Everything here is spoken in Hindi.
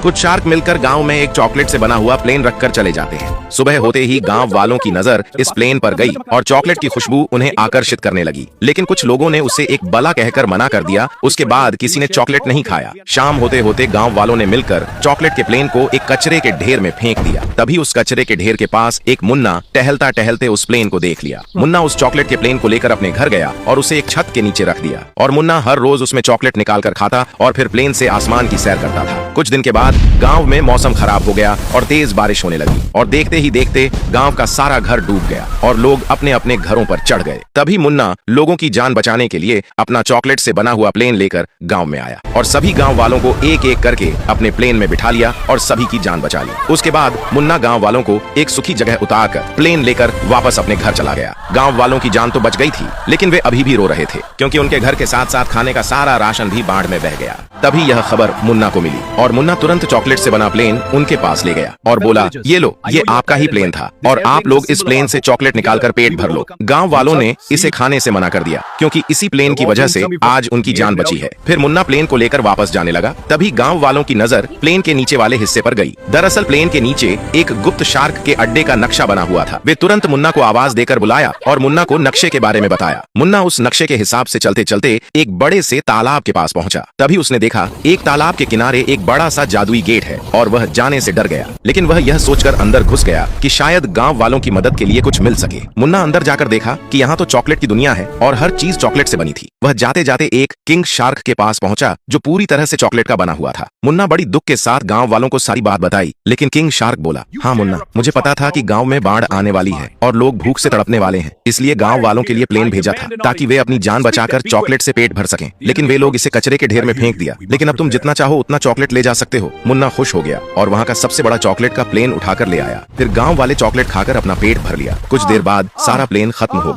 कुछ शार्क मिलकर गांव में एक चॉकलेट से बना हुआ प्लेन रखकर चले जाते हैं। सुबह होते ही गांव वालों की नजर इस प्लेन पर गई और चॉकलेट की खुशबू उन्हें आकर्षित करने लगी, लेकिन कुछ लोगों ने उसे एक बला कहकर मना कर दिया। उसके बाद किसी ने चॉकलेट नहीं खाया। शाम होते होते गांव वालों ने मिलकर चॉकलेट के प्लेन को एक कचरे के ढेर में फेंक दिया। तभी उस कचरे के ढेर के पास एक मुन्ना टहलता टहलते उस प्लेन को देख लिया। मुन्ना उस चॉकलेट के प्लेन को लेकर अपने घर गया और उसे एक छत के नीचे रख दिया और मुन्ना हर रोज उसमें चॉकलेट निकाल कर खाता और फिर प्लेन से आसमान की सैर करता था। कुछ दिन के बाद गांव में मौसम खराब हो गया और तेज बारिश होने लगी और देखते ही देखते गांव का सारा घर डूब गया और लोग अपने अपने घरों पर चढ़ गए। तभी मुन्ना लोगों की जान बचाने के लिए अपना चॉकलेट से बना हुआ प्लेन लेकर गांव में आया और सभी गांव वालों को एक एक करके अपने प्लेन में बिठा लिया और सभी की जान बचा ली। उसके बाद मुन्ना गांव वालों को एक सुखी जगह उतारकर प्लेन लेकर वापस अपने घर चला गया। गांव वालों की जान तो बच गई थी, लेकिन वे अभी भी रो रहे थे क्योंकि उनके घर के साथ साथ खाने का सारा राशन भी बाढ़ में बह गया। तभी यह खबर मुन्ना को मिली और मुन्ना तुरंत चॉकलेट से बना प्लेन उनके पास ले गया और बोला, ये लो, ये आपका ही प्लेन था और आप लोग इस प्लेन से चॉकलेट निकालकर पेट भर लो। गांव वालों ने इसे खाने से मना कर दिया क्योंकि इसी प्लेन की वजह से आज उनकी जान बची है। फिर मुन्ना प्लेन को लेकर वापस जाने लगा। तभी गांव वालों की नजर प्लेन के नीचे वाले हिस्से पर गई। दरअसल प्लेन के नीचे एक गुप्त शार्क के अड्डे का नक्शा बना हुआ था। वे तुरंत मुन्ना को आवाज देकर बुलाया और मुन्ना को नक्शे के बारे में बताया। मुन्ना उस नक्शे के हिसाब से चलते चलते एक बड़े से तालाब के पास पहुंचा। तभी उसने देखा एक तालाब के किनारे एक बड़ा सा जादुई गेट है और वह जाने से डर गया, लेकिन वह यह सोचकर अंदर घुस गया कि शायद गांव वालों की मदद के लिए कुछ मिल सके। मुन्ना अंदर जाकर देखा कि यहाँ तो चॉकलेट की दुनिया है और हर चीज चॉकलेट से बनी थी। वह जाते जाते एक किंग शार्क के पास पहुंचा जो पूरी तरह से चॉकलेट का बना हुआ था। मुन्ना बड़ी दुख के साथ गांव वालों को सारी बात बताई, लेकिन किंग शार्क बोला, हाँ मुन्ना, मुझे पता था कि गांव में बाढ़ आने वाली है और लोग भूख से तड़पने वाले हैं, इसलिए गांव वालों के लिए प्लेन भेजा था ताकि वे अपनी जान बचाकर चॉकलेट से पेट भर सकें, लेकिन वे लोग इसे कचरे के ढेर में फेंक दिया। लेकिन अब तुम जितना चाहो उतना चॉकलेट ले जा सकते हो। मुन्ना खुश हो गया और वहाँ का सबसे बड़ा चॉकलेट का प्लेन उठाकर ले आया। फिर गांव वाले चॉकलेट खाकर अपना पेट भर लिया। कुछ देर बाद सारा प्लेन खत्म हो गया।